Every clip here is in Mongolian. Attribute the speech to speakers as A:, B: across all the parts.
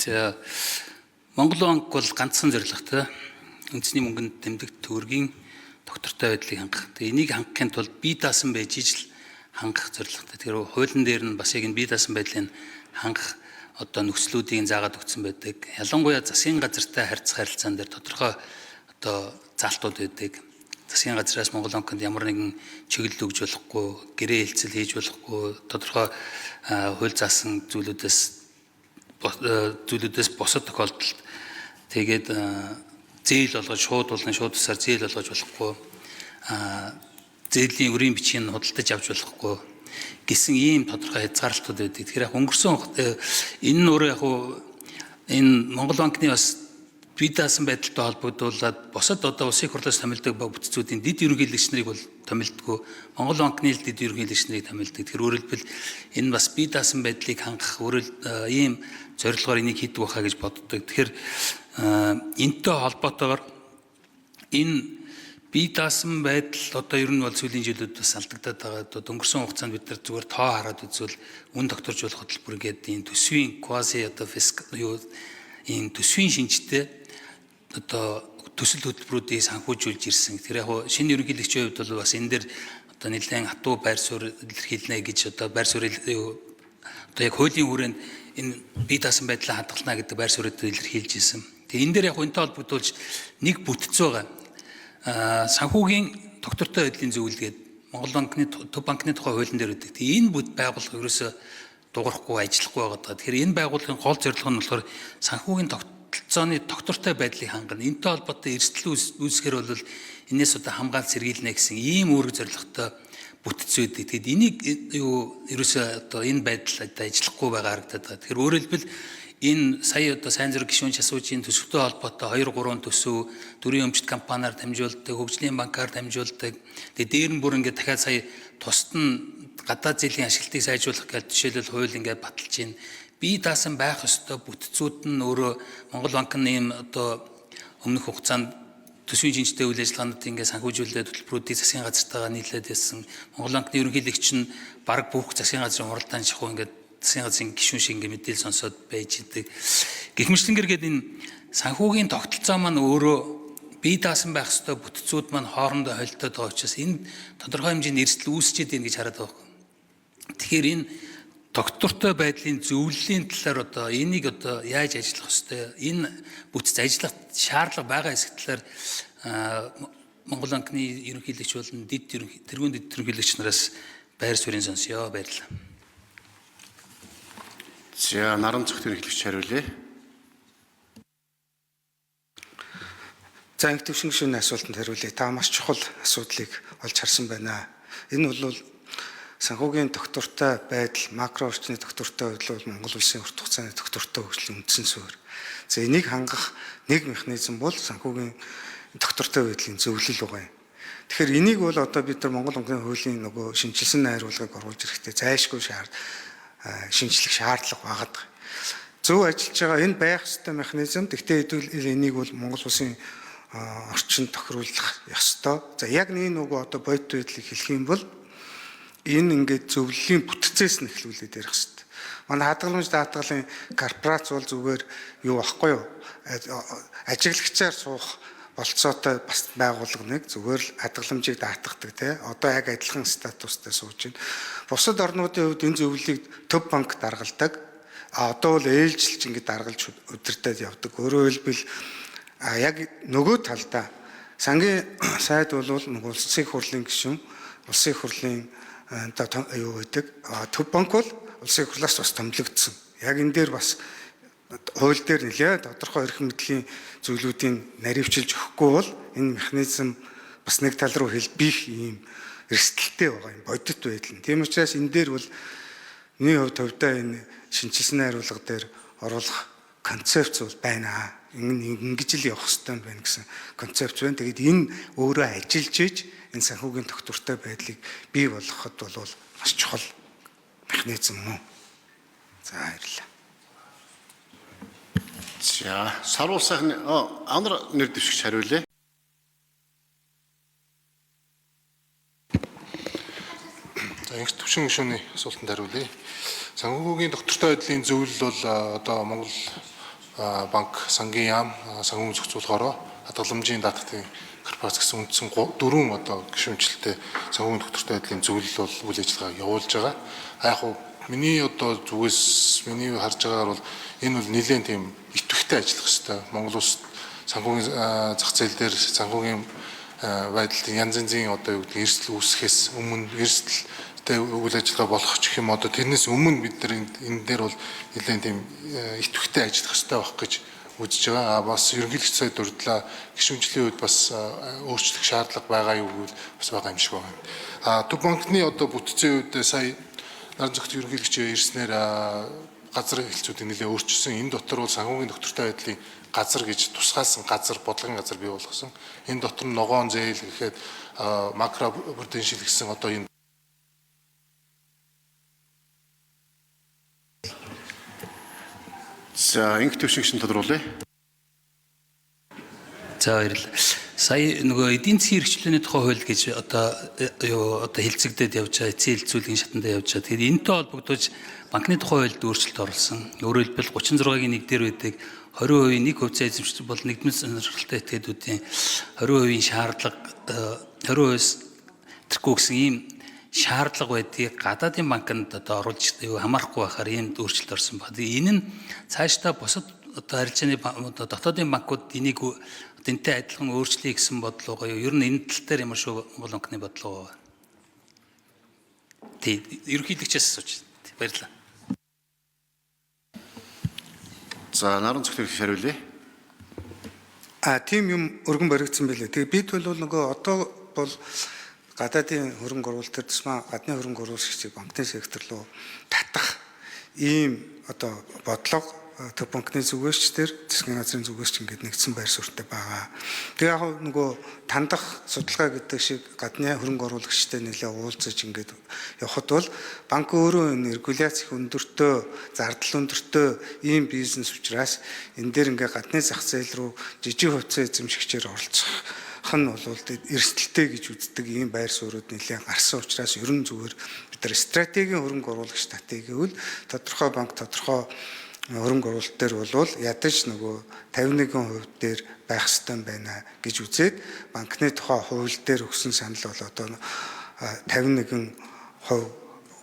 A: За Монгол банк бол ганцхан зорилготой үндэсний мөнгөнд тэмдэг төгрөгийн доктортой байдлыг хангах. Тэгээ энийг хангахын тулд бие даасан байж ижил хангах зорилготой. Тэгэхээр хуулийн дээр нь бас яг энэ бие даасан байдлыг хангах одоо нөхцлүүдийг заагаад өгсөн байдаг. Ялангуяа засгийн газартай харьцах харилцаан дээр тодорхой одоо заалтууд байдаг. Засгийн газраас Монгол банкнд ямар нэгэн чиглэл өгж болохгүй, гэрээ хэлцэл хийж болохгүй, тодорхой хууль заасан зүйлүүдээс босод тохиолдолд тэгээд зээл болгож шууд тусаар зээл болгож болохгүй, зээлийн өрийн бичгийг худалдаж авч болохгүй гэсэн ийм тодорхой хязгаарлалтууд байдаг. Тэгэхээр өнгөрсөн энэ нь өөрөө яг энэ Монгол банкны бас бие даасан байдалтай холбогдуулаад босод одоо улсын хурлаас томилдог бүтцүүдийн дэд ерөнхийлөгч нарыг бол томилдоггүй. Монгол банкны л дэд ерөнхийлөгч нарыг томилдог. Тэгэхээр өөрөөр хэлбэл энэ бас бие даасан байдлыг хангах ийм зорилгоор энийг хийдэг байхаа гэж боддог. Тэгэхээр энэтэй холбоотойгоор энэ бие даасан байдал одоо ер нь бол сүүлийн жилүүд бас алдагдаад байгаа. Одоо өнгөрсөн хугацаанд бид нар зүгээр тоо хараад үзвэл үн докторж болох хөтөлбөр гэдэг энэ төсвийн квази одоо энэ төсвийн шинжтэй одоо төсөл хөтөлбөрүүдийг санхүүжүүлж ирсэн. Тэр яг шинэ ерөнхийлөгчийн хувьд бол бас энэ дээр одоо нэлээд хатуу байр суурь илэрхийлнэ гэж одоо байр суурь одоо яг хуулийн хүрээнд энэ бие даасан байдлаа хадгална гэдэг байр суурьд илэрхийлж ирсэн. Тэгээ энэ дээр яг энэтэй холбогдуулж нэг бүтц байгаа. Санхүүгийн доктортой байдлын зөвлөлгээд Монгол банкны төв банкны тухай хуулийн дээр үүдэг. Тэгээ энэ бүт байгууллага ерөөсөө дуурахгүй ажиллахгүй байгаа. Тэгэхээр энэ байгууллагын гол зорилго нь болохоор санхүүгийн тогтолцооны доктортой байдлыг хангана. Энэтэй холбоотой эрсдэл үүсгэхээр бол энэс одоо хамгаалт сэргийлнэ гэсэн ийм үүрэг зорилготой бүтц үүдэг. Тэгэд энийг ерөөсөө одоо энэ байдал ажиллахгүй байгаа харагдаад байна. Тэгэхээр өөрөөр хэлбэл энэ сая одоо сайн зэрэг гишүүн асуужийн төсөвтэй холбоотой 2-3 төсөв төрийн өмчт компаниар дамжуулдаг, хөгжлийн банкар дамжуулдаг. Тэгээ дээр нь бүр ингээд дахиад сая тусад нь гадаад зээлийн ашиглалтыг сайжруулах гэж жишээлбэл хууль ингээд баталж байна. Бие даасан байх ёстой бүтцүүд нь өөрөө Монгол банкны ийм одоо өмнөх хугацаанд төсвийн шинжтэй үйл ажиллагаанууд ингээд санхүүжүүлээд хөтөлбөрүүдийг засгийн газартайгаа нийлээд яасан. Монгол банкны ерөнхийлөгч нь бараг бүх засгийн газрын хуралдаан шахуу ингээд засгийн газрын гишүүн шиг ингээд мэдээлэл сонсоод байж идэг. Гэх мэтлэнгээр энэ санхүүгийн тогтолцоо маань өөрөө бие даасан байх ёстой бүтцүүд маань хоорондоо холилдоод байгаа учраас энэ тодорхой хэмжээний эрсдэл үүсчихэд байна гэж хараад байгаа. Тэгэхээр энэ доктортой байдлын зөвлөлийн талаар одоо энийг одоо яаж ажиллах ёстой, энэ бүтц ажиллах шаардлага байгаа хэсэг талаар Монгол банкны ерөнхийлөгч болон тэргүүн дэд ерөнхийлөгч нараас байр суурийг сонсё. Баярлалаа.
B: За наран зөвхт ерөнхийлөгч хариулъя.
C: За инх төвшин гишүүний асуултанд хариулъя. Та маш чухал асуудлыг олж харсан байна. Энэ бол санхүүгийн доктортой байдал, макро орчны доктортой байдал бол Монгол улсын урт хугацааны доктортой хөгжлийн үндсэн суурь. За энийг хангах нэг механизм бол санхүүгийн доктортой байдлын зөвлөл байгаа юм. Тэгэхээр энийг бол одоо бид нар Монгол банкны хуулийн нөгөө шинжилсэн найруулгыг оруулж ирэхдээ зайлшгүй шинжлэх шаардлага байгаад байгаа. Зөв ажиллаж байгаа энэ байх ёстой механизм. Гэхдээ хэдүүл энийг бол Монгол улсын орчинд тохируулах ёстой. За яг нэг нөгөө одоо бодит байдлыг хэлэх юм бол энэ ингээд зөвлөлийн бүтцээс нь эхлүүлээд ярих хэрэгтэй. Манай хадгаламж даатгалын корпорац бол зүгээр юу ахгүй юу? Ажиглагчаар суух болцоотой бас байгууллага нэг зүгээр л хадгаламжийг даатгадаг тий. Одоо яг адилхан статустай сууж байна. Бусад орнуудын хувьд энэ зөвлөлийг төв банк даргалдаг. Одоо бол ээлжилж ингээд даргалж удирдах явдаг. Өөрөөр хэлбэл яг нөгөө талдаа сангийн сайд бол нөгөө улсын хурлын гишүүн, улсын хурлын юу гэдэг төв банк бол улсын хурлаас бас томилогдсон. Яг энэ дээр бас хууль дээр нэлээд тодорхой эрх мэдлийн зүйлүүдийн наривчилж өгөхгүй бол энэ механизм бас нэг тал руу биэх ийм эрсдэлтэй байгаа юм бодит байдал нь. Тийм учраас энэ дээр бол миний хувьд төвдөө энэ шинжилсэн найруулга дээр оруулах концепц бол байна. Ингэж л явах хэрэгтэй байна гэсэн концепц байна. Тэгээд энэ өөрөө ажиллаж иж энэ санхүүгийн доктортой байдлыг бий болгоход бол маш чухал механизм мөн. За баярлалаа.
B: За саруул сайхны анар нэр дэвшигч хариулъя.
D: За инх төвшин гишүүний асуултанд хариулъя. Санхүүгийн доктортой байдлын зөвлөл бол одоо Монгол банк, сангийн яам, санхүүгийн зохицуулахаараа хадгаламжийн даатгатын корпорац гэсэн үндсэн 4 одоо гишүүнчлэлтэй санхүүгийн доктортой байдлын зөвлөл бол үйл ажиллагаа явуулж байгаа. Яг уу миний одоо зүгээс миний харж байгаагаар бол энэ бол нэлээд тийм идэвхтэй ажиллах хэрэгтэй. Монгол улс санхүүгийн зах зээл дээр санхүүгийн байдалд янз янзын одоо юу гэдэг эрсдэл үүсгэхээс өмнө эрсдэлтэй үйл ажиллагаа болох ч гэх юм одоо тэрнээс өмнө бид нар энэ дээр бол нэлээд тийм идэвхтэй ажиллах хэрэгтэй байх гэж үзэж байгаа. Бас ерөнхийлөгч сая дурдлаа гишүүнчлийн үед бас өөрчлөх шаардлага байгаа юу гэвэл бас байгаа юм шиг байна. Төв банкны одоо бүтцийн үед сая наран зөвхөн ерөнхийлөгч ирснээр газар хэлцүүдийг нэлээд өөрчилсөн. Энэ дотор бол санхүүгийн доктортой байдлын газар гэж тусгаалсан газар, бодлогын газар бий болгосон. Энэ дотор нь ногоон зээл гэхэд макро потенциал гэсэн одоо энэ
B: За инх төвшин тодруулъя.
A: За баярлалаа. Сая нөгөө эдийн засгийн хэрэгжлээний тухай хууль гэж одоо хэлцэгдээд явж байгаа, эцсийн хэлцүүлгийн шатанд явж байгаа. Тэгэхээр энэтэй холбогдож банкны тухай хуульд өөрчлөлт оруулсан. Өөрөөр хэлбэл 36-гийн 1 дээр байдаг 20% нэг хувьцаа эзэмшиж бол нэгдмэл сонирхолтой этгээдүүдийн 20% шаардлага 20%-с тэрхүү гэсэн ийм шаардлага байдгийг гадаадын банкнд одоо оруулж хамаарахгүй байхаар ийм өөрчлөлт орсон байна. Энэ нь цаашдаа бусад одоо харилцааны дотоодын банкуд энийг энтэй адилхан өөрчлөе гэсэн бодлого ер нь энэ тал дээр ямар шүү Монгол банкны бодлого байна. Тэг ерөнхийлөгчөөс асууж баярлалаа.
B: За наран зөвхөн хариулъя.
C: Тийм юм өргөн баригдсан байлээ. Тэгээ бид бол нөгөө одоо бол гадаадын хөрөнгө оруулалт төр тусмаа гадны хөрөнгө оруулагчдыг банкны сектор руу татах ийм одоо бодлого төв банкны зүгээс ч тэр засгийн газрын зүгээс ч ингээд нэгдсэн байр суурьтай байгаа. Тэгээ яг нөгөө тандах судалгаа гэдэг шиг гадны хөрөнгө оруулагчтай нэлээ уулзаж ингээд явхад бол банк өөрөө энэ регуляц их өндөртөө, зардал өндөртөө ийм бизнес учраас энэ дээр ингээд гадны зах зээл рүү жижиг хувьцаа эзэмшигчээр оролцох хан бол эрсдэлтэй гэж үздэг ийм байр суурьуд нэлээд гарсан учраас ерөн зүгээр бид нар стратегийн хөрөнгө оруулагч татъя гэвэл тодорхой банк тодорхой хөрөнгө оруулалт дээр бол ядаж нөгөө 51% дээр байх ёстой байна гэж үзээд банкны тухай хууль дээр өгсөн санал бол одоо 51%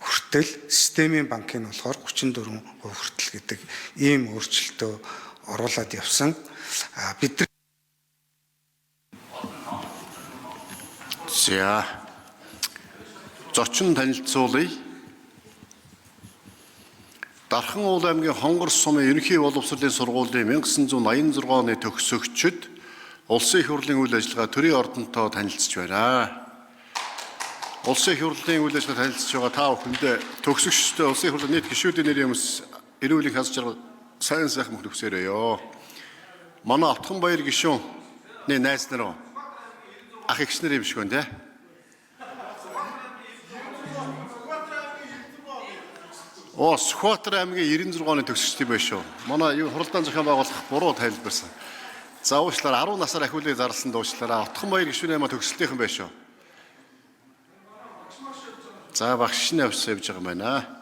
C: хүртэл системийн банкын болохоор 34% хүртэл гэдэг ийм өөрчлөлтөө оруулаад явсан. Бид
B: За зочин танилцуулъя. Дархан уул аймгийн Хонгор сумын ерөнхий боловсролын сургуулийн 1986 оны төгсөгчид улсын их хурлын үйл ажиллагаа төрийн ордонтой танилцж байна. Улсын их хурлын үйл ажиллагаа танилцж байгаа та бүхэндээ төгсөгчдөө улсын их хурлын нийт гишүүдийн нэрийн өмнөс эрүүлийн хаз жаргал сайн сайхан мөн төгсөөрөөё. Манай Отгонбаяр гишүүний найз нар ах эгч нар юм шиг байна те. Сүхбаатар аймгийн 96 оны төгсөгчтэй байна шүү. Манай хуралдаан зохион байгуулах буруу тайлбарсан. За уучлаарай 10 насаар ахиулыг зарласан дуучлаарай. Отгонбаяр гишүүний аймаа төгсөлтийнхэн байна шүү. За багш нь явж байгаа юм байна.